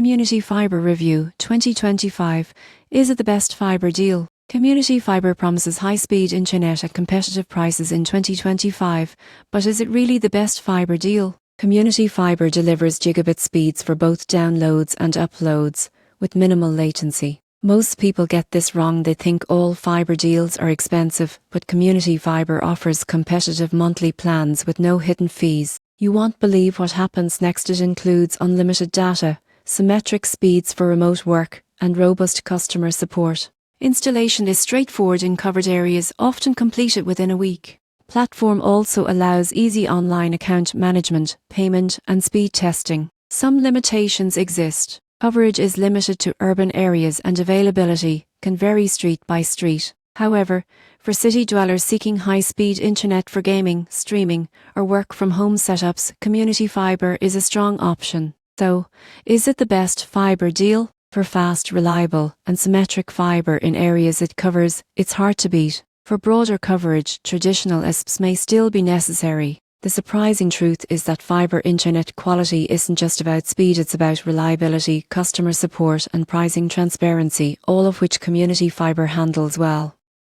Community Fibre Review 2025. Is it the best fibre deal? Community Fibre promises high-speed internet at competitive prices in 2025, but is it really the best fibre deal? Community Fibre delivers gigabit speeds for both downloads and uploads, with minimal latency. Most people get this wrong. They think all fibre deals are expensive, but Community Fibre offers competitive monthly plans with no hidden fees. You won't believe what happens next. It includes unlimited data, symmetric speeds for remote work, and robust customer support. Installation is straightforward in covered areas, often completed within a week. Platform also allows easy online account management, payment, and speed testing. Some limitations exist. Coverage is limited to urban areas and availability can vary street by street. However, for city dwellers seeking high-speed internet for gaming, streaming, or work-from-home setups, Community Fibre is a strong option. So, is it the best fibre deal? For fast, reliable, and symmetric fibre in areas it covers, it's hard to beat. For broader coverage, traditional ISPs may still be necessary. The surprising truth is that fibre internet quality isn't just about speed, it's about reliability, customer support, and pricing transparency, all of which Community Fibre handles well.